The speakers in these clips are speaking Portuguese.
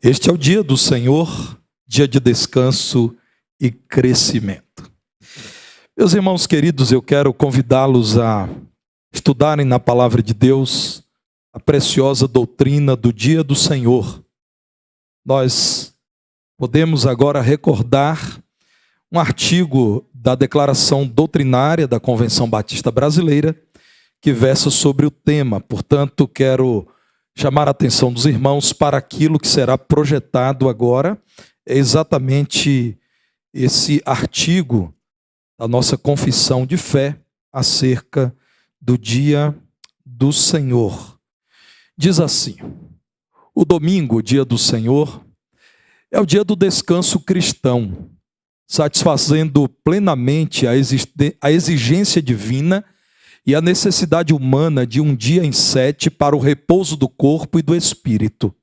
Este é o dia do Senhor, dia de descanso e crescimento. Meus irmãos queridos, eu quero convidá-los a estudarem na palavra de Deus a preciosa doutrina do dia do Senhor. Nós podemos agora recordar um artigo da Declaração Doutrinária da Convenção Batista Brasileira que versa sobre o tema. Portanto, quero chamar a atenção dos irmãos para aquilo que será projetado agora. É exatamente esse artigo da nossa confissão de fé acerca do dia do Senhor. Diz assim: o domingo, dia do Senhor, é o dia do descanso cristão, satisfazendo plenamente a exigência divina e a necessidade humana de um dia em 7 para o repouso do corpo e do espírito.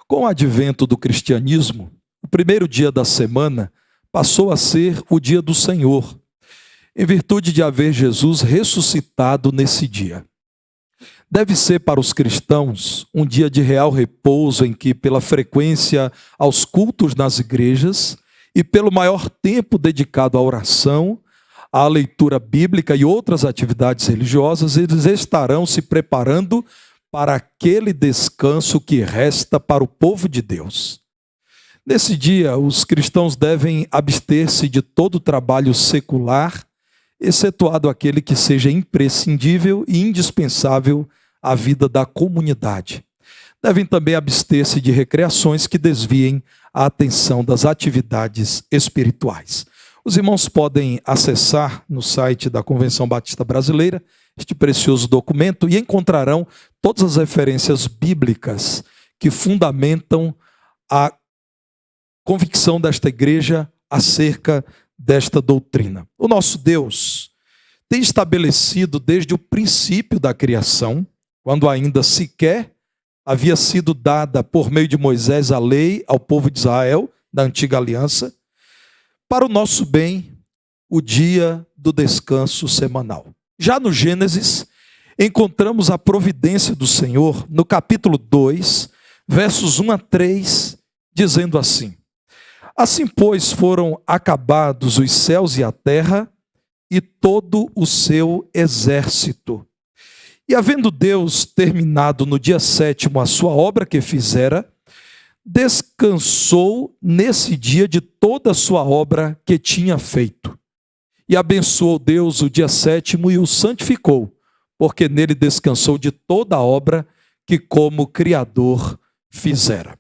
Com o advento do cristianismo, o primeiro dia da semana passou a ser o dia do Senhor, em virtude de haver Jesus ressuscitado nesse dia. Deve ser para os cristãos um dia de real repouso em que, pela frequência aos cultos nas igrejas e pelo maior tempo dedicado à oração, à leitura bíblica e outras atividades religiosas, eles estarão se preparando para aquele descanso que resta para o povo de Deus. Nesse dia, os cristãos devem abster-se de todo trabalho secular, excetuado aquele que seja imprescindível e indispensável à vida da comunidade. Devem também abster-se de recreações que desviem a atenção das atividades espirituais. Os irmãos podem acessar no site da Convenção Batista Brasileira este precioso documento e encontrarão todas as referências bíblicas que fundamentam a convicção desta igreja acerca desta doutrina. O nosso Deus tem estabelecido desde o princípio da criação, quando ainda sequer havia sido dada por meio de Moisés a lei ao povo de Israel, da antiga aliança, para o nosso bem, o dia do descanso semanal. Já no Gênesis, encontramos a providência do Senhor no capítulo 2, versos 1 a 3, dizendo assim: assim, pois, foram acabados os céus e a terra e todo o seu exército. E havendo Deus terminado no dia 7º a sua obra que fizera, descansou nesse dia de toda a sua obra que tinha feito. E abençoou Deus o dia 7º e o santificou, porque nele descansou de toda a obra que como Criador fizera.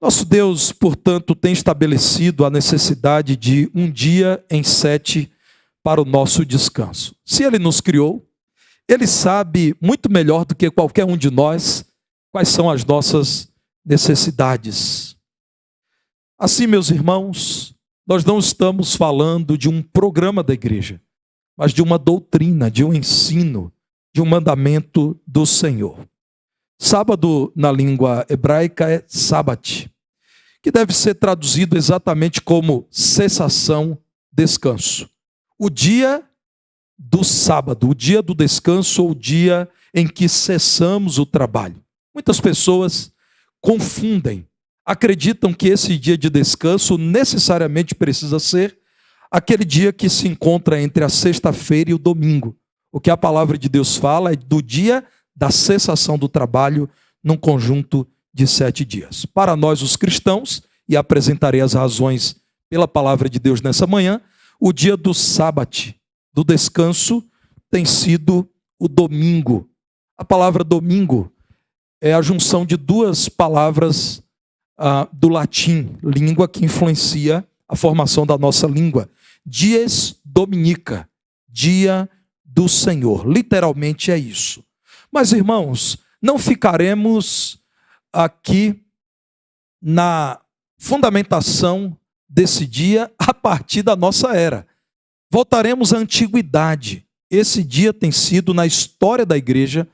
Nosso Deus, portanto, tem estabelecido a necessidade de um dia em 7 para o nosso descanso. Se Ele nos criou, Ele sabe muito melhor do que qualquer um de nós quais são as nossas necessidades. Assim, meus irmãos, nós não estamos falando de um programa da igreja, mas de uma doutrina, de um ensino, de um mandamento do Senhor. Sábado, na língua hebraica, é sábate, que deve ser traduzido exatamente como cessação, descanso. O dia do sábado, o dia do descanso, ou o dia em que cessamos o trabalho. Muitas pessoas confundem, acreditam que esse dia de descanso necessariamente precisa ser aquele dia que se encontra entre a sexta-feira e o domingo. O que a palavra de Deus fala é do dia da cessação do trabalho num conjunto de 7 dias. Para nós, os cristãos, e apresentarei as razões pela palavra de Deus nessa manhã, o dia do sábado, do descanso, tem sido o domingo. A palavra domingo é a junção de duas palavras do latim, língua que influencia a formação da nossa língua. Dies dominica, dia do Senhor. Literalmente é isso. Mas, irmãos, não ficaremos aqui na fundamentação desse dia a partir da nossa era. Voltaremos à antiguidade. Esse dia tem sido, na história da igreja,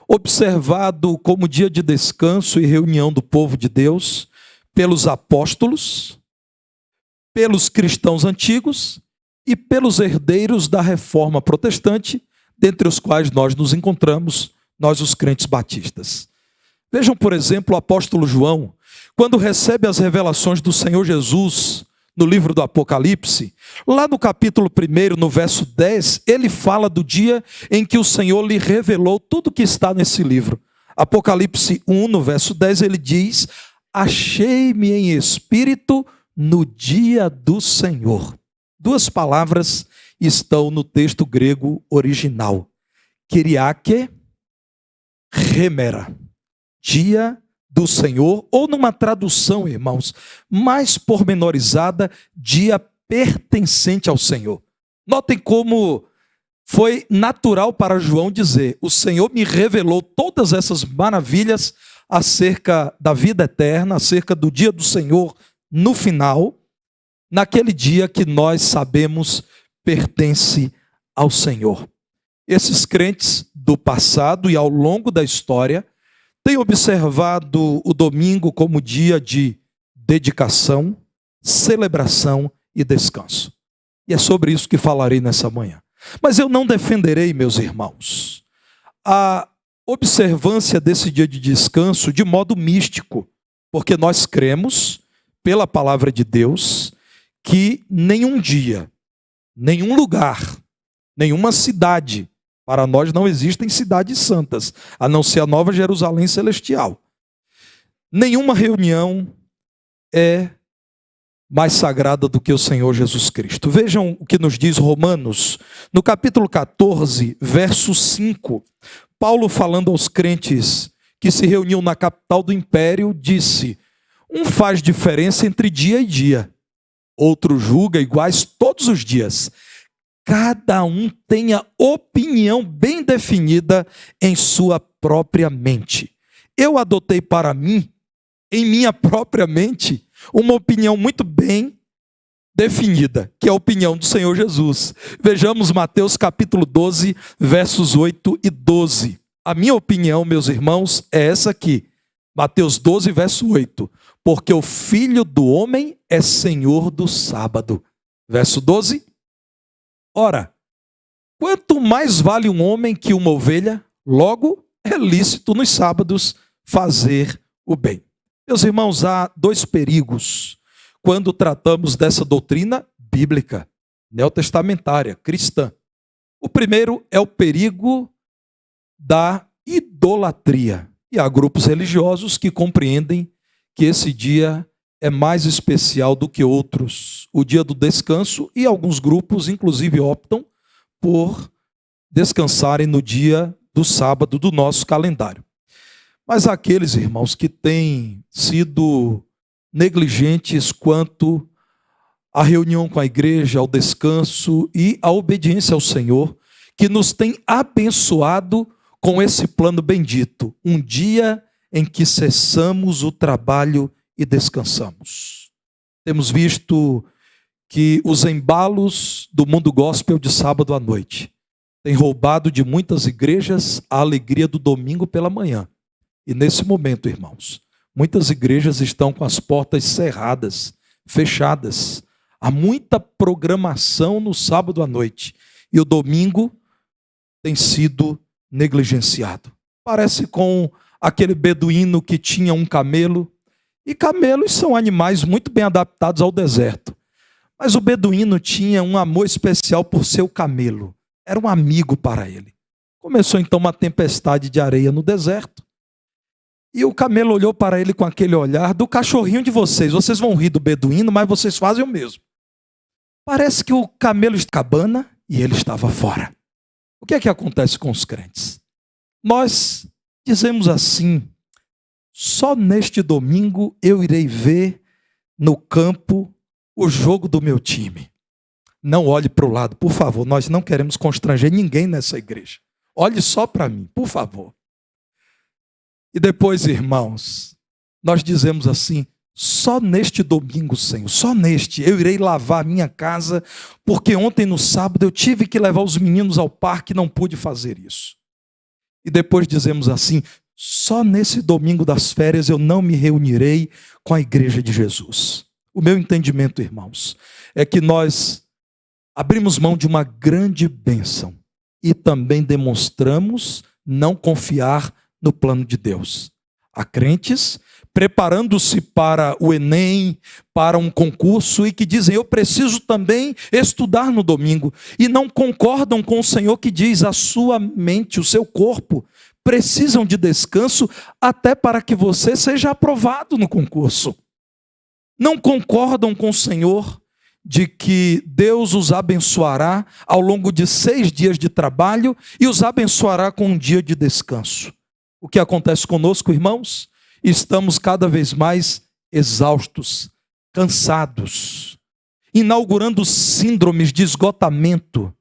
observado como dia de descanso e reunião do povo de Deus pelos apóstolos, pelos cristãos antigos e pelos herdeiros da reforma protestante, dentre os quais nós nos encontramos, nós os crentes batistas. Vejam, por exemplo, o apóstolo João, quando recebe as revelações do Senhor Jesus no livro do Apocalipse, lá no capítulo 1, no verso 10, ele fala do dia em que o Senhor lhe revelou tudo que está nesse livro. Apocalipse 1, no verso 10, ele diz: achei-me em espírito no dia do Senhor. Duas palavras estão no texto grego original. Kyriake, remera, dia do Senhor, ou numa tradução, irmãos, mais pormenorizada, dia pertencente ao Senhor. Notem como foi natural para João dizer: o Senhor me revelou todas essas maravilhas acerca da vida eterna, acerca do dia do Senhor no final, naquele dia que nós sabemos pertence ao Senhor. Esses crentes do passado e ao longo da história têm observado o domingo como dia de dedicação, celebração e descanso. E é sobre isso que falarei nessa manhã. Mas eu não defenderei, meus irmãos, a observância desse dia de descanso de modo místico, porque nós cremos, pela palavra de Deus, que nenhum dia, nenhum lugar, nenhuma cidade, para nós não existem cidades santas, a não ser a Nova Jerusalém Celestial. Nenhuma reunião é mais sagrada do que o Senhor Jesus Cristo. Vejam o que nos diz Romanos, no capítulo 14, verso 5. Paulo, falando aos crentes que se reuniam na capital do império, disse: um faz diferença entre dia e dia, outro julga iguais todos os dias. Cada um tenha opinião bem definida em sua própria mente. Eu adotei para mim, em minha própria mente, uma opinião muito bem definida, que é a opinião do Senhor Jesus. Vejamos Mateus capítulo 12, versos 8 e 12. A minha opinião, meus irmãos, é essa aqui. Mateus 12, verso 8. Porque o Filho do Homem é Senhor do sábado. Verso 12. Ora, quanto mais vale um homem que uma ovelha, logo é lícito nos sábados fazer o bem. Meus irmãos, há dois perigos quando tratamos dessa doutrina bíblica, neotestamentária, cristã. O primeiro é o perigo da idolatria. E há grupos religiosos que compreendem que esse dia é mais especial do que outros, o dia do descanso, e alguns grupos, inclusive, optam por descansarem no dia do sábado do nosso calendário. Mas há aqueles, irmãos, que têm sido negligentes quanto à reunião com a igreja, ao descanso e à obediência ao Senhor, que nos tem abençoado com esse plano bendito, um dia em que cessamos o trabalho e descansamos. Temos visto que os embalos do mundo gospel de sábado à noite têm roubado de muitas igrejas a alegria do domingo pela manhã. E nesse momento, irmãos, muitas igrejas estão com as portas cerradas, fechadas. Há muita programação no sábado à noite e o domingo tem sido negligenciado. Parece com aquele beduíno que tinha um camelo. E camelos são animais muito bem adaptados ao deserto. Mas o beduíno tinha um amor especial por seu camelo. Era um amigo para ele. Começou então uma tempestade de areia no deserto. E o camelo olhou para ele com aquele olhar do cachorrinho de vocês. Vocês vão rir do beduíno, mas vocês fazem o mesmo. Parece que o camelo está na cabana e ele estava fora. O que é que acontece com os crentes? Nós dizemos assim: só neste domingo eu irei ver no campo o jogo do meu time. Não olhe para o lado, por favor. Nós não queremos constranger ninguém nessa igreja. Olhe só para mim, por favor. E depois, irmãos, nós dizemos assim: só neste domingo, Senhor, só neste, eu irei lavar a minha casa, porque ontem no sábado eu tive que levar os meninos ao parque e não pude fazer isso. E depois dizemos assim: só nesse domingo das férias eu não me reunirei com a igreja de Jesus. O meu entendimento, irmãos, é que nós abrimos mão de uma grande bênção e também demonstramos não confiar no plano de Deus. Há crentes preparando-se para o Enem, para um concurso, e que dizem, eu preciso também estudar no domingo. E não concordam com o Senhor que diz, a sua mente, o seu corpo, precisam de descanso até para que você seja aprovado no concurso. Não concordam com o Senhor de que Deus os abençoará ao longo de 6 dias de trabalho e os abençoará com um dia de descanso. O que acontece conosco, irmãos? Estamos cada vez mais exaustos, cansados, inaugurando síndromes de esgotamento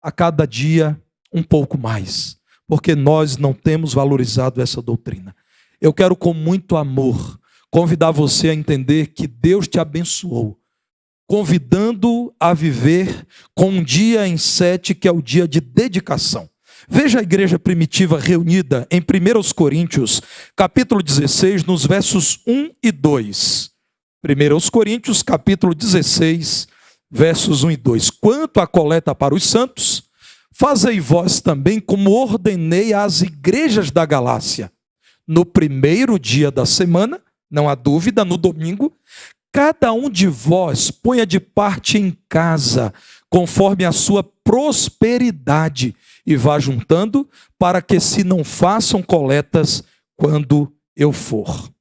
a cada dia um pouco mais, porque nós não temos valorizado essa doutrina. Eu quero com muito amor convidar você a entender que Deus te abençoou, convidando a viver com um dia em 7, que é o dia de dedicação. Veja a igreja primitiva reunida em 1 Coríntios, capítulo 16, nos versos 1 e 2. 1 Coríntios, capítulo 16, versos 1 e 2. Quanto à coleta para os santos, fazei vós também como ordenei às igrejas da Galácia. No primeiro dia da semana, não há dúvida, no domingo, cada um de vós ponha de parte em casa, conforme a sua prosperidade, e vá juntando, para que se não façam coletas quando eu for.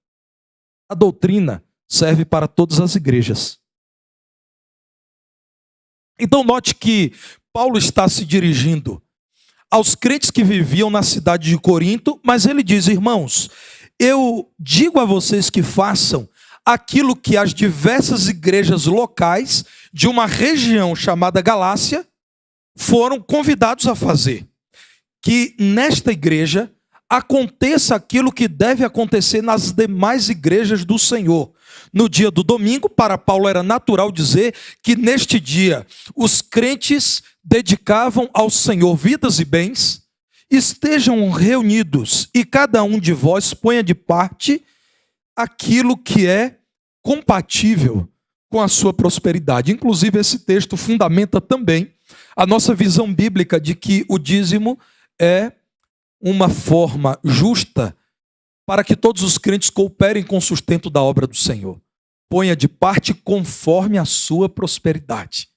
A doutrina serve para todas as igrejas. Então note que Paulo está se dirigindo aos crentes que viviam na cidade de Corinto, mas ele diz, irmãos, eu digo a vocês que façam aquilo que as diversas igrejas locais de uma região chamada Galácia foram convidados a fazer. Que nesta igreja aconteça aquilo que deve acontecer nas demais igrejas do Senhor. No dia do domingo, para Paulo era natural dizer que neste dia os crentes dedicavam ao Senhor vidas e bens, estejam reunidos e cada um de vós ponha de parte aquilo que é compatível com a sua prosperidade. Inclusive esse texto fundamenta também a nossa visão bíblica de que o dízimo é uma forma justa para que todos os crentes cooperem com o sustento da obra do Senhor. Ponha de parte conforme a sua prosperidade.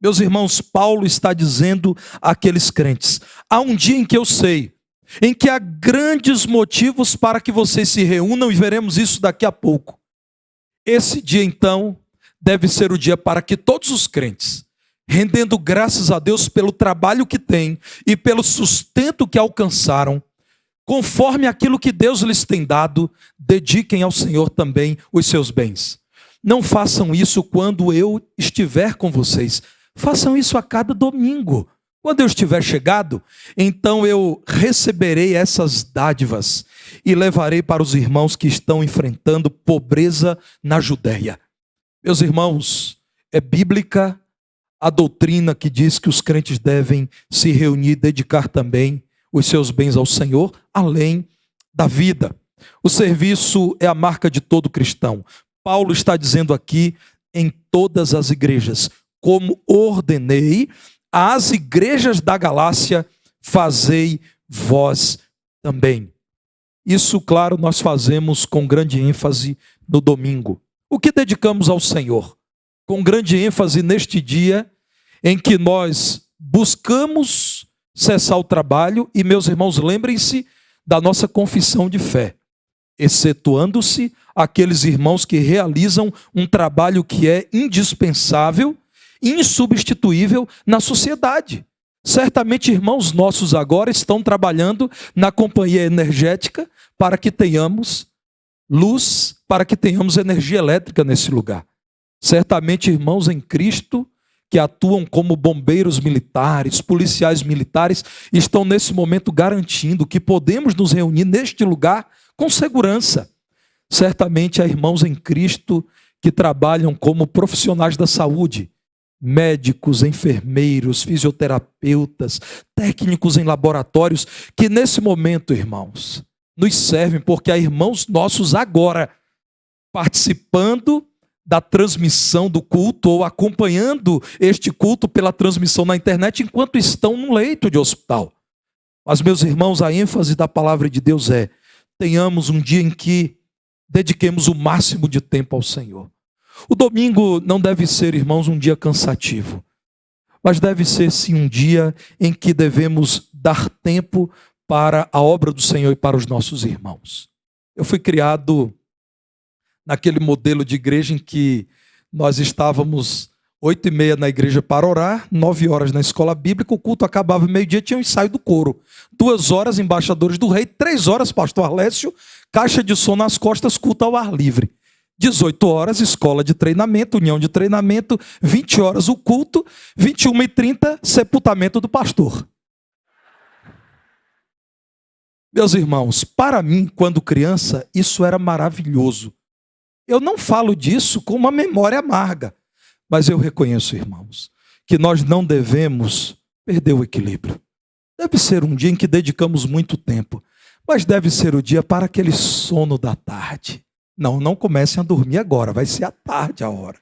Meus irmãos, Paulo está dizendo àqueles crentes, há um dia em que eu sei, em que há grandes motivos para que vocês se reúnam, e veremos isso daqui a pouco. Esse dia, então, deve ser o dia para que todos os crentes, rendendo graças a Deus pelo trabalho que têm e pelo sustento que alcançaram, conforme aquilo que Deus lhes tem dado, dediquem ao Senhor também os seus bens. Não façam isso quando eu estiver com vocês, façam isso a cada domingo. Quando eu estiver chegado, então eu receberei essas dádivas e levarei para os irmãos que estão enfrentando pobreza na Judéia. Meus irmãos, é bíblica a doutrina que diz que os crentes devem se reunir e dedicar também os seus bens ao Senhor, além da vida. O serviço é a marca de todo cristão. Paulo está dizendo aqui, em todas as igrejas, como ordenei às igrejas da Galácia, fazei vós também. Isso, claro, nós fazemos com grande ênfase no domingo. O que dedicamos ao Senhor? Com grande ênfase neste dia em que nós buscamos cessar o trabalho, e meus irmãos, lembrem-se da nossa confissão de fé, excetuando-se aqueles irmãos que realizam um trabalho que é indispensável, insubstituível na sociedade. Certamente irmãos nossos agora estão trabalhando na companhia energética para que tenhamos luz, para que tenhamos energia elétrica nesse lugar. Certamente irmãos em Cristo que atuam como bombeiros militares, policiais militares, estão nesse momento garantindo que podemos nos reunir neste lugar com segurança. Certamente há irmãos em Cristo que trabalham como profissionais da saúde, médicos, enfermeiros, fisioterapeutas, técnicos em laboratórios, que nesse momento, irmãos, nos servem, porque há irmãos nossos agora participando da transmissão do culto ou acompanhando este culto pela transmissão na internet enquanto estão no leito de hospital. Mas, meus irmãos, a ênfase da palavra de Deus é: tenhamos um dia em que dediquemos o máximo de tempo ao Senhor. O domingo não deve ser, irmãos, um dia cansativo, mas deve ser sim um dia em que devemos dar tempo para a obra do Senhor e para os nossos irmãos. Eu fui criado naquele modelo de igreja em que nós estávamos 8h30 na igreja para orar, 9 horas na escola bíblica, o culto acabava meio-dia, tinha um ensaio do coro. 2 horas, embaixadores do rei, 3 horas, pastor Arlécio, caixa de som nas costas, culto ao ar livre. 18 horas, escola de treinamento, união de treinamento, 20 horas o culto, 21h30, sepultamento do pastor. Meus irmãos, para mim, quando criança, isso era maravilhoso. Eu não falo disso com uma memória amarga, mas eu reconheço, irmãos, que nós não devemos perder o equilíbrio. Deve ser um dia em que dedicamos muito tempo, mas deve ser o dia para aquele sono da tarde. Não comecem a dormir agora, vai ser à tarde a hora,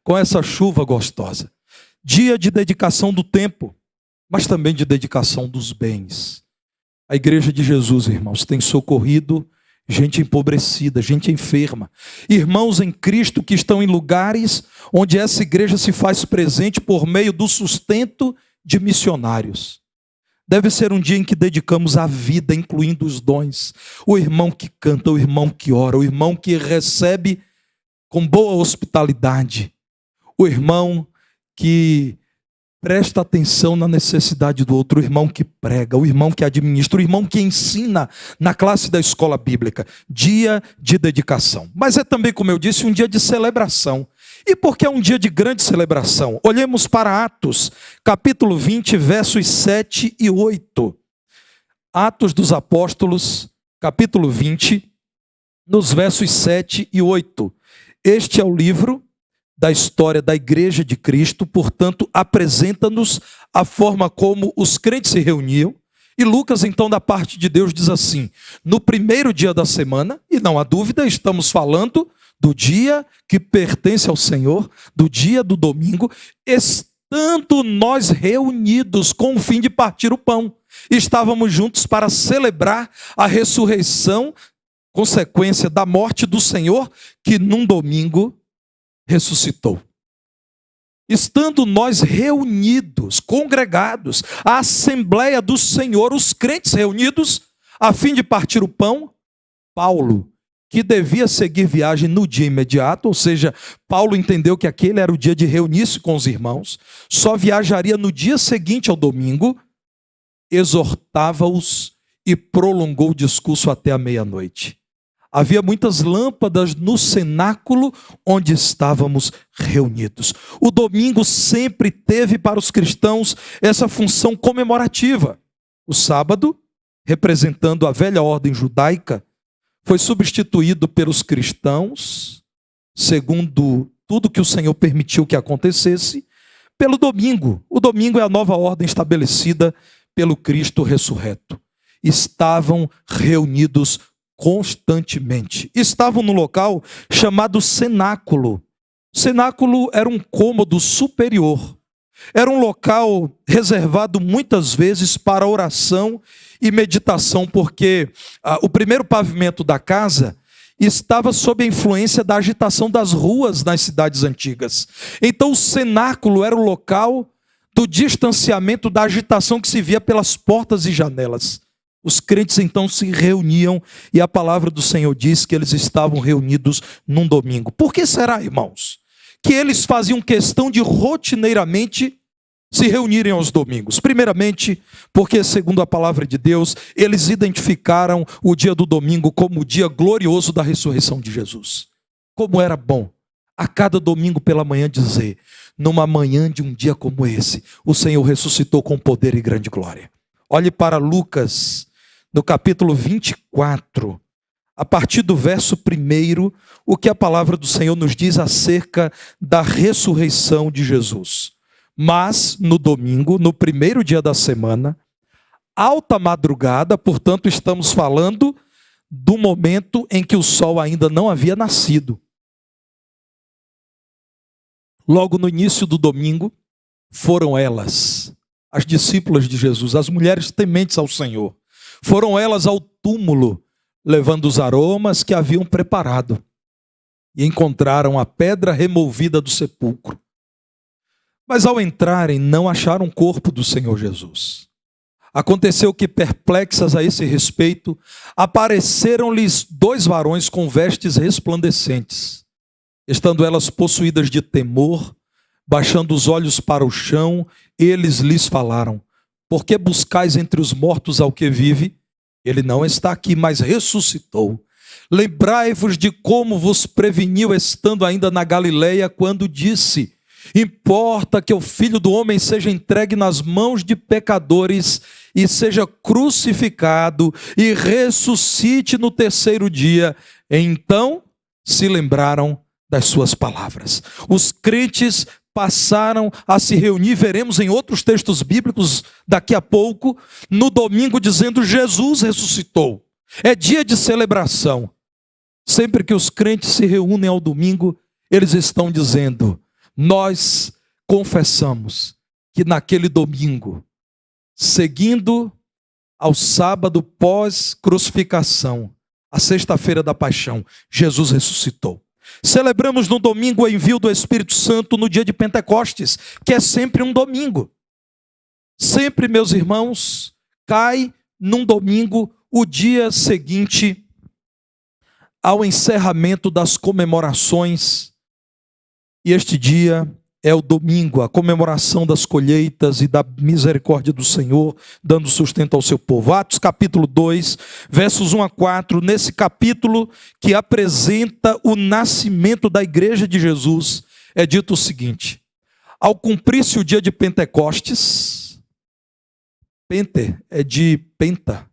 com essa chuva gostosa. Dia de dedicação do tempo, mas também de dedicação dos bens. A igreja de Jesus, irmãos, tem socorrido gente empobrecida, gente enferma, irmãos em Cristo que estão em lugares onde essa igreja se faz presente por meio do sustento de missionários. Deve ser um dia em que dedicamos a vida, incluindo os dons. O irmão que canta, o irmão que ora, o irmão que recebe com boa hospitalidade, o irmão que presta atenção na necessidade do outro, o irmão que prega, o irmão que administra, o irmão que ensina na classe da escola bíblica. Dia de dedicação. Mas é também, como eu disse, um dia de celebração. E por que é um dia de grande celebração? Olhemos para Atos, capítulo 20, versos 7 e 8. Atos dos Apóstolos, capítulo 20, nos versos 7 e 8. Este é o livro da história da Igreja de Cristo, portanto, apresenta-nos a forma como os crentes se reuniam. E Lucas, então, da parte de Deus, diz assim: no primeiro dia da semana, e não há dúvida, estamos falando do dia que pertence ao Senhor, do dia do domingo, estando nós reunidos com o fim de partir o pão. Estávamos juntos para celebrar a ressurreição, consequência da morte do Senhor, que num domingo ressuscitou. Estando nós reunidos, congregados, a Assembleia do Senhor, os crentes reunidos, a fim de partir o pão, Paulo, que devia seguir viagem no dia imediato, ou seja, Paulo entendeu que aquele era o dia de reunir-se com os irmãos, só viajaria no dia seguinte ao domingo, exortava-os e prolongou o discurso até a meia-noite. Havia muitas lâmpadas no cenáculo onde estávamos reunidos. O domingo sempre teve para os cristãos essa função comemorativa. O sábado, representando a velha ordem judaica, foi substituído pelos cristãos, segundo tudo que o Senhor permitiu que acontecesse, pelo domingo. O domingo é a nova ordem estabelecida pelo Cristo ressurreto. Estavam reunidos constantemente. Estavam no local chamado cenáculo. Cenáculo era um cômodo superior. Era um local reservado muitas vezes para oração e meditação, porque o primeiro pavimento da casa estava sob a influência da agitação das ruas nas cidades antigas. Então o cenáculo era o local do distanciamento da agitação que se via pelas portas e janelas. Os crentes então se reuniam e a palavra do Senhor diz que eles estavam reunidos num domingo. Por que será, irmãos, que eles faziam questão de rotineiramente se reunirem aos domingos? Primeiramente, porque, segundo a palavra de Deus, eles identificaram o dia do domingo como o dia glorioso da ressurreição de Jesus. Como era bom a cada domingo pela manhã dizer: numa manhã de um dia como esse, o Senhor ressuscitou com poder e grande glória. Olhe para Lucas, no capítulo 24, a partir do verso 1, o que a palavra do Senhor nos diz acerca da ressurreição de Jesus. Mas, no domingo, no primeiro dia da semana, alta madrugada, portanto, estamos falando do momento em que o sol ainda não havia nascido. Logo no início do domingo, foram elas, as discípulas de Jesus, as mulheres tementes ao Senhor, foram elas ao túmulo levando os aromas que haviam preparado, e encontraram a pedra removida do sepulcro. Mas ao entrarem, não acharam o corpo do Senhor Jesus. Aconteceu que, perplexas a esse respeito, apareceram-lhes 2 varões com vestes resplandecentes. Estando elas possuídas de temor, baixando os olhos para o chão, eles lhes falaram: por que buscais entre os mortos ao que vive? Ele não está aqui, mas ressuscitou. Lembrai-vos de como vos preveniu estando ainda na Galileia, quando disse: importa que o Filho do Homem seja entregue nas mãos de pecadores e seja crucificado e ressuscite no 3º dia. Então se lembraram das suas palavras. Os crentes passaram a se reunir, veremos em outros textos bíblicos daqui a pouco, no domingo, dizendo: Jesus ressuscitou. É dia de celebração. Sempre que os crentes se reúnem ao domingo, eles estão dizendo: nós confessamos que naquele domingo, seguindo ao sábado pós-crucificação, a sexta-feira da paixão, Jesus ressuscitou. Celebramos no domingo o envio do Espírito Santo no dia de Pentecostes, que é sempre um domingo. Sempre, meus irmãos, cai num domingo o dia seguinte ao encerramento das comemorações. E este dia é o domingo, a comemoração das colheitas e da misericórdia do Senhor, dando sustento ao seu povo. Atos capítulo 2, versos 1 a 4, nesse capítulo que apresenta o nascimento da igreja de Jesus, é dito o seguinte: ao cumprir-se o dia de Pentecostes, Pente é de penta,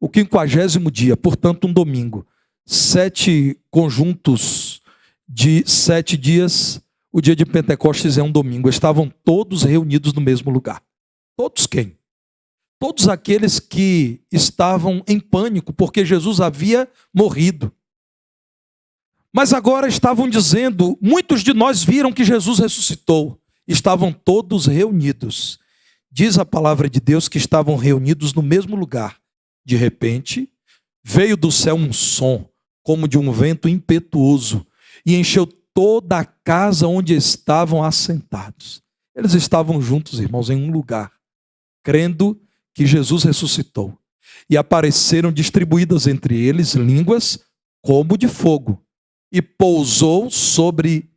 o 50º dia, portanto um domingo, 7 conjuntos de 7 dias, o dia de Pentecostes é um domingo. Estavam todos reunidos no mesmo lugar. Todos quem? Todos aqueles que estavam em pânico, porque Jesus havia morrido. Mas agora estavam dizendo: muitos de nós viram que Jesus ressuscitou. Estavam todos reunidos. Diz a palavra de Deus que estavam reunidos no mesmo lugar. De repente, veio do céu um som, como de um vento impetuoso, e encheu toda a casa onde estavam assentados. Eles estavam juntos, irmãos, em um lugar, crendo que Jesus ressuscitou. E apareceram distribuídas entre eles línguas como de fogo, e pousou sobre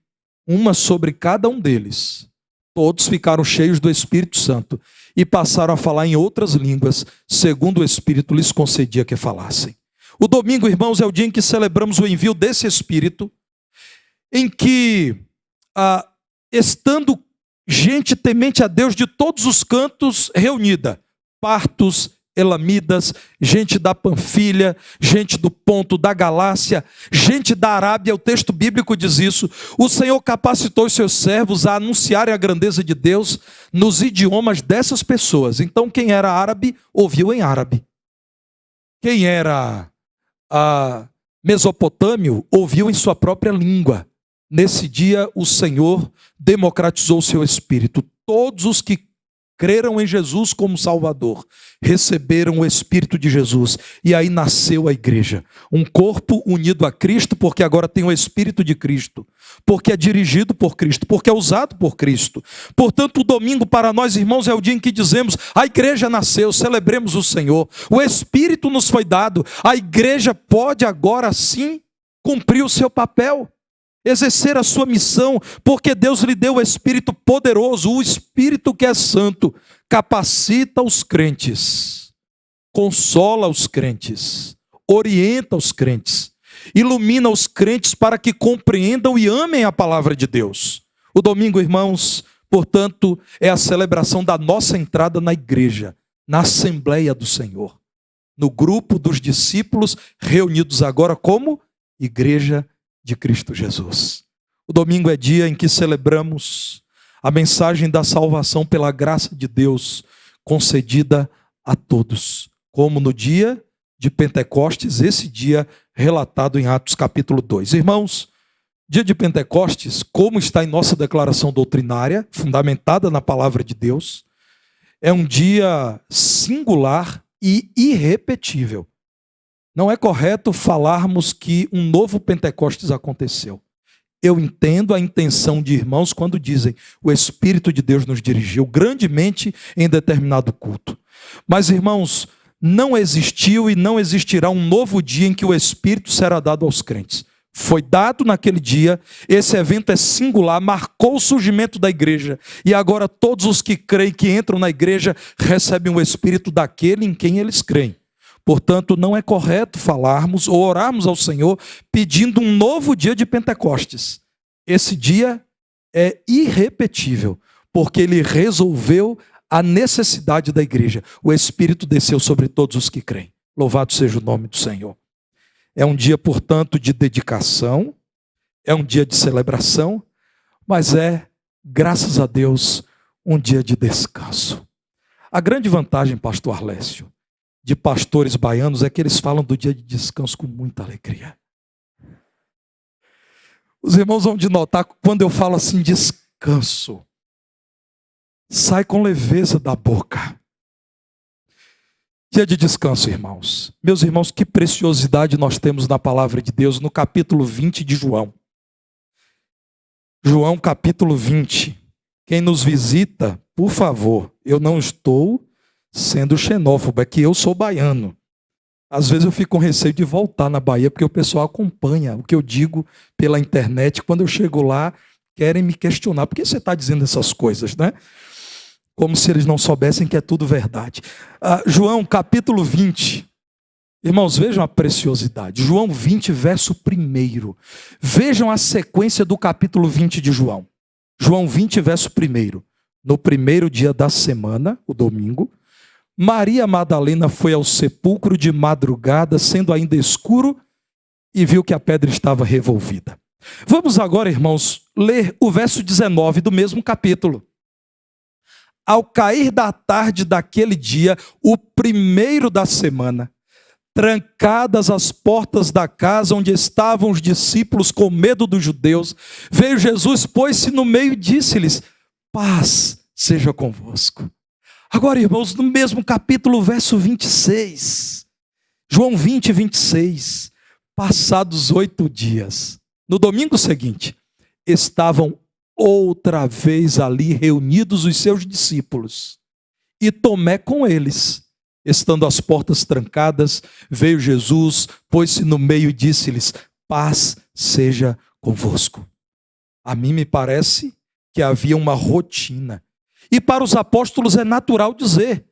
cada um deles. Todos ficaram cheios do Espírito Santo e passaram a falar em outras línguas, segundo o Espírito lhes concedia que falassem. O domingo, irmãos, é o dia em que celebramos o envio desse Espírito, em que, estando gente temente a Deus de todos os cantos reunida, partos, elamidas, gente da Panfilha, gente do Ponto, da Galácia, gente da Arábia, o texto bíblico diz isso. O Senhor capacitou os seus servos a anunciarem a grandeza de Deus nos idiomas dessas pessoas. Então quem era árabe, ouviu em árabe. Quem era mesopotâmio, ouviu em sua própria língua. Nesse dia o Senhor democratizou o seu Espírito. Todos os que creram em Jesus como Salvador receberam o Espírito de Jesus. E aí nasceu a igreja. Um corpo unido a Cristo, porque agora tem o Espírito de Cristo. Porque é dirigido por Cristo. Porque é usado por Cristo. Portanto, o domingo para nós, irmãos, é o dia em que dizemos: a igreja nasceu, celebremos o Senhor. O Espírito nos foi dado. A igreja pode agora sim cumprir o seu papel, exercer a sua missão, porque Deus lhe deu o Espírito poderoso, o Espírito que é santo, capacita os crentes, consola os crentes, orienta os crentes, ilumina os crentes para que compreendam e amem a palavra de Deus. O domingo, irmãos, portanto, é a celebração da nossa entrada na igreja, na Assembleia do Senhor, no grupo dos discípulos reunidos agora como igreja de Cristo Jesus. O domingo é dia em que celebramos a mensagem da salvação pela graça de Deus concedida a todos, como no dia de Pentecostes, esse dia relatado em Atos capítulo 2. Irmãos, dia de Pentecostes, como está em nossa declaração doutrinária, fundamentada na palavra de Deus, é um dia singular e irrepetível. Não é correto falarmos que um novo Pentecostes aconteceu. Eu entendo a intenção de irmãos quando dizem o Espírito de Deus nos dirigiu grandemente em determinado culto. Mas, irmãos, não existiu e não existirá um novo dia em que o Espírito será dado aos crentes. Foi dado naquele dia, esse evento é singular, marcou o surgimento da igreja. E agora todos os que creem, que entram na igreja, recebem o Espírito daquele em quem eles creem. Portanto, não é correto falarmos ou orarmos ao Senhor pedindo um novo dia de Pentecostes. Esse dia é irrepetível, porque ele resolveu a necessidade da igreja. O Espírito desceu sobre todos os que creem. Louvado seja o nome do Senhor. É um dia, portanto, de dedicação, é um dia de celebração, mas é, graças a Deus, um dia de descanso. A grande vantagem, pastor Arlécio, de pastores baianos é que eles falam do dia de descanso com muita alegria. Os irmãos vão de notar que quando eu falo assim, descanso, sai com leveza da boca. Dia de descanso, irmãos. Meus irmãos, que preciosidade nós temos na palavra de Deus no capítulo 20 de João. João capítulo 20. Quem nos visita, por favor, eu não estou sendo xenófobo, é que eu sou baiano. Às vezes eu fico com receio de voltar na Bahia, porque o pessoal acompanha o que eu digo pela internet. Quando eu chego lá, querem me questionar. Por que você está dizendo essas coisas, né? Como se eles não soubessem que é tudo verdade. João capítulo 20. Irmãos, vejam a preciosidade. João 20, verso 1. Vejam a sequência do capítulo 20 de João. João 20, verso 1. No primeiro dia da semana, o domingo, Maria Madalena foi ao sepulcro de madrugada, sendo ainda escuro, e viu que a pedra estava revolvida. Vamos agora, irmãos, ler o verso 19 do mesmo capítulo. Ao cair da tarde daquele dia, o primeiro da semana, trancadas as portas da casa onde estavam os discípulos com medo dos judeus, veio Jesus, pôs-se no meio e disse-lhes: paz seja convosco. Agora, irmãos, no mesmo capítulo, verso 26, João 20, 26, passados 8 dias, no domingo seguinte, estavam outra vez ali reunidos os seus discípulos, e Tomé com eles. Estando as portas trancadas, veio Jesus, pôs-se no meio e disse-lhes: paz seja convosco. A mim me parece que havia uma rotina. E para os apóstolos é natural dizer: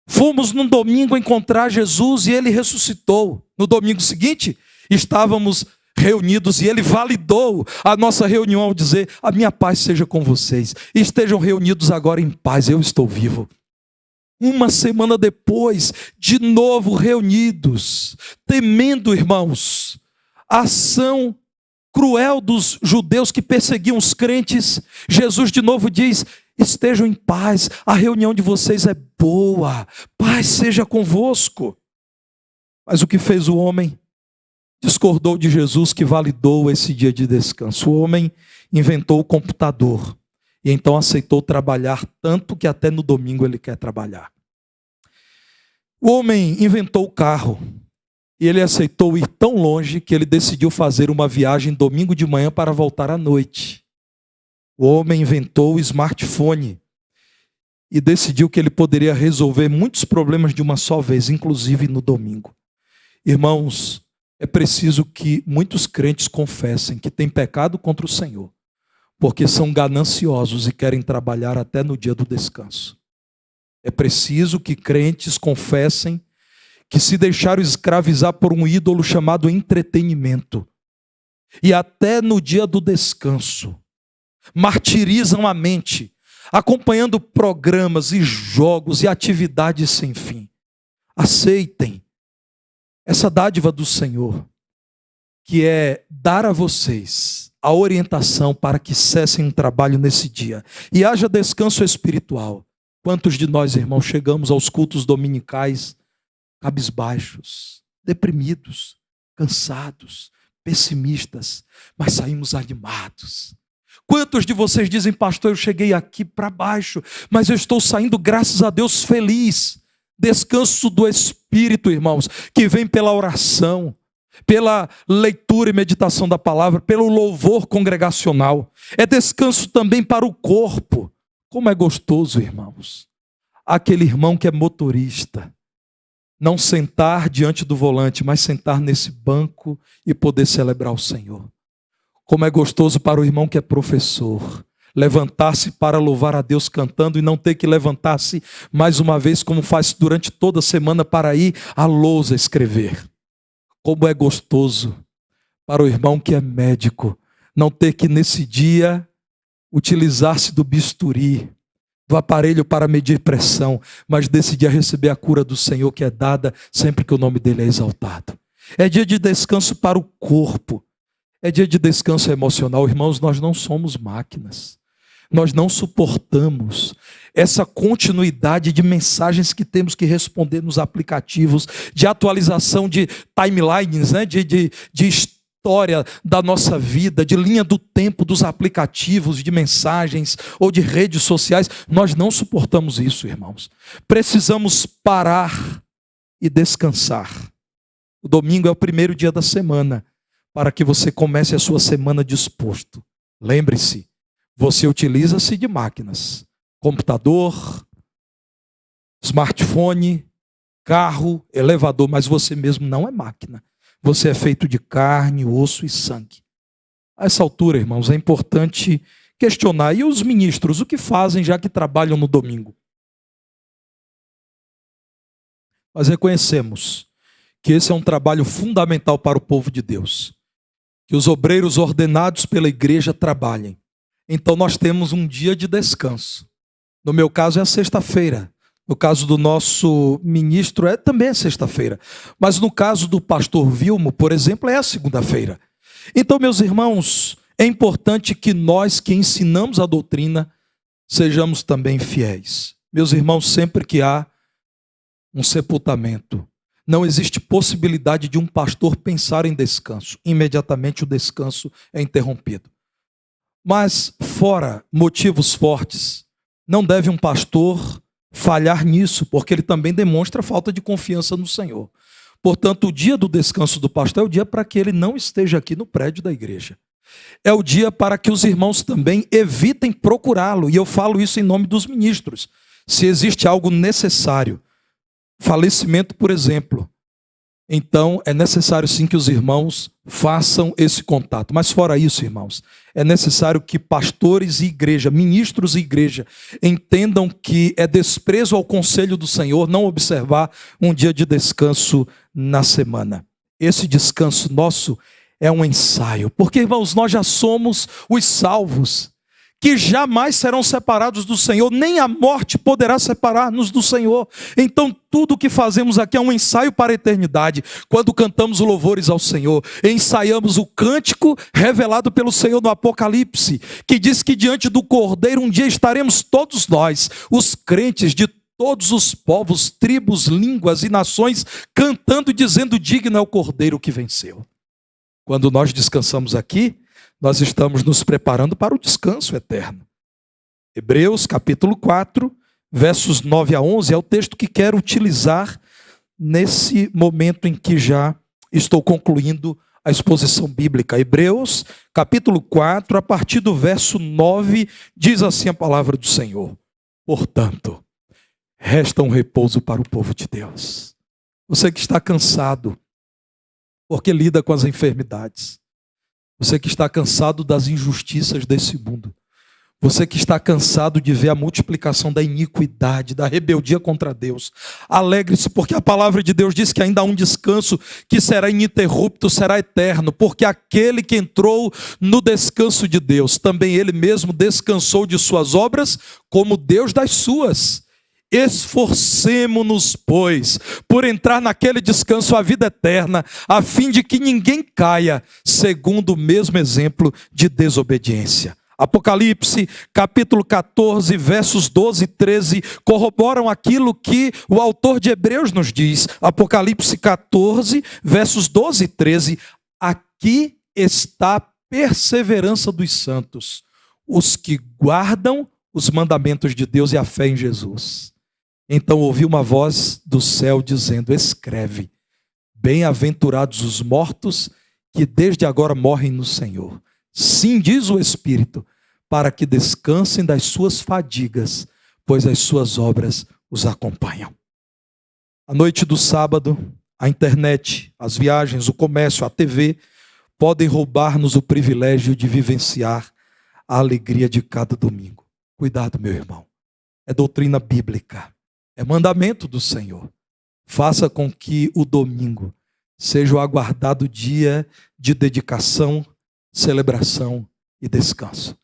fomos num domingo encontrar Jesus e ele ressuscitou. No domingo seguinte, estávamos reunidos e ele validou a nossa reunião ao dizer: a minha paz seja com vocês. Estejam reunidos agora em paz, eu estou vivo. Uma semana depois, de novo reunidos, temendo, irmãos, a ação cruel dos judeus que perseguiam os crentes, Jesus de novo diz: estejam em paz, a reunião de vocês é boa, paz seja convosco. Mas o que fez o homem? Discordou de Jesus que validou esse dia de descanso. O homem inventou o computador e então aceitou trabalhar tanto que até no domingo ele quer trabalhar. O homem inventou o carro e ele aceitou ir tão longe que ele decidiu fazer uma viagem domingo de manhã para voltar à noite. O homem inventou o smartphone e decidiu que ele poderia resolver muitos problemas de uma só vez, inclusive no domingo. Irmãos, é preciso que muitos crentes confessem que têm pecado contra o Senhor, porque são gananciosos e querem trabalhar até no dia do descanso. É preciso que crentes confessem que se deixaram escravizar por um ídolo chamado entretenimento, e até no dia do descanso martirizam a mente, acompanhando programas e jogos e atividades sem fim. Aceitem essa dádiva do Senhor, que é dar a vocês a orientação para que cessem um trabalho nesse dia e haja descanso espiritual. Quantos de nós, irmãos, chegamos aos cultos dominicais cabisbaixos, deprimidos, cansados, pessimistas, mas saímos animados? Quantos de vocês dizem: pastor, eu cheguei aqui para baixo, mas eu estou saindo, graças a Deus, feliz? Descanso do espírito, irmãos, que vem pela oração, pela leitura e meditação da palavra, pelo louvor congregacional. É descanso também para o corpo. Como é gostoso, irmãos, aquele irmão que é motorista, não sentar diante do volante, mas sentar nesse banco e poder celebrar o Senhor. Como é gostoso para o irmão que é professor, levantar-se para louvar a Deus cantando e não ter que levantar-se mais uma vez, como faz durante toda a semana, para ir à lousa escrever. Como é gostoso para o irmão que é médico, não ter que nesse dia utilizar-se do bisturi, do aparelho para medir pressão, mas decidir receber a cura do Senhor que é dada sempre que o nome dele é exaltado. É dia de descanso para o corpo, é dia de descanso emocional. Irmãos, nós não somos máquinas, nós não suportamos essa continuidade de mensagens que temos que responder nos aplicativos, de atualização de timelines, né? de história da nossa vida, de linha do tempo dos aplicativos de mensagens ou de redes sociais. Nós não suportamos isso, irmãos. Precisamos parar e descansar. O domingo é o primeiro dia da semana, para que você comece a sua semana disposto. Lembre-se, você utiliza-se de máquinas, computador, smartphone, carro, elevador, mas você mesmo não é máquina. Você é feito de carne, osso e sangue. A essa altura, irmãos, é importante questionar. E os ministros, o que fazem já que trabalham no domingo? Nós reconhecemos que esse é um trabalho fundamental para o povo de Deus. Que os obreiros ordenados pela igreja trabalhem. Então nós temos um dia de descanso. No meu caso é a sexta-feira. No caso do nosso ministro também é sexta-feira. Mas no caso do pastor Vilmo, por exemplo, é a segunda-feira. Então, meus irmãos, é importante que nós que ensinamos a doutrina sejamos também fiéis. Meus irmãos, sempre que há um sepultamento, não existe possibilidade de um pastor pensar em descanso. Imediatamente o descanso é interrompido. Mas, fora motivos fortes, não deve um pastor falhar nisso, porque ele também demonstra falta de confiança no Senhor. Portanto, o dia do descanso do pastor é o dia para que ele não esteja aqui no prédio da igreja. É o dia para que os irmãos também evitem procurá-lo. E eu falo isso em nome dos ministros. Se existe algo necessário, falecimento, por exemplo, então é necessário sim que os irmãos façam esse contato. Mas fora isso, irmãos, é necessário que pastores e igreja, ministros e igreja, entendam que é desprezo ao conselho do Senhor não observar um dia de descanso na semana. Esse descanso nosso é um ensaio, porque, irmãos, nós já somos os salvos, que jamais serão separados do Senhor, nem a morte poderá separar-nos do Senhor. Então tudo o que fazemos aqui é um ensaio para a eternidade. Quando cantamos louvores ao Senhor, ensaiamos o cântico revelado pelo Senhor no Apocalipse, que diz que diante do Cordeiro um dia estaremos todos nós, os crentes de todos os povos, tribos, línguas e nações, cantando e dizendo: digno é o Cordeiro que venceu. Quando nós descansamos aqui, nós estamos nos preparando para o descanso eterno. Hebreus capítulo 4, versos 9 a 11, é o texto que quero utilizar nesse momento em que já estou concluindo a exposição bíblica. Hebreus capítulo 4, a partir do verso 9, diz assim a palavra do Senhor: portanto, resta um repouso para o povo de Deus. Você que está cansado, porque lida com as enfermidades. Você que está cansado das injustiças desse mundo. Você que está cansado de ver a multiplicação da iniquidade, da rebeldia contra Deus. Alegre-se, porque a palavra de Deus diz que ainda há um descanso que será ininterrupto, será eterno. Porque aquele que entrou no descanso de Deus, também ele mesmo descansou de suas obras, como Deus das suas. Esforcemo-nos, pois, por entrar naquele descanso à vida eterna, a fim de que ninguém caia, segundo o mesmo exemplo de desobediência. Apocalipse, capítulo 14, versos 12 e 13, corroboram aquilo que o autor de Hebreus nos diz. Apocalipse 14, versos 12 e 13, aqui está a perseverança dos santos, os que guardam os mandamentos de Deus e a fé em Jesus. Então ouvi uma voz do céu dizendo: escreve, bem-aventurados os mortos que desde agora morrem no Senhor. Sim, diz o Espírito, para que descansem das suas fadigas, pois as suas obras os acompanham. A noite do sábado, a internet, as viagens, o comércio, a TV podem roubar-nos o privilégio de vivenciar a alegria de cada domingo. Cuidado, meu irmão. É doutrina bíblica. É mandamento do Senhor. Faça com que o domingo seja o aguardado dia de dedicação, celebração e descanso.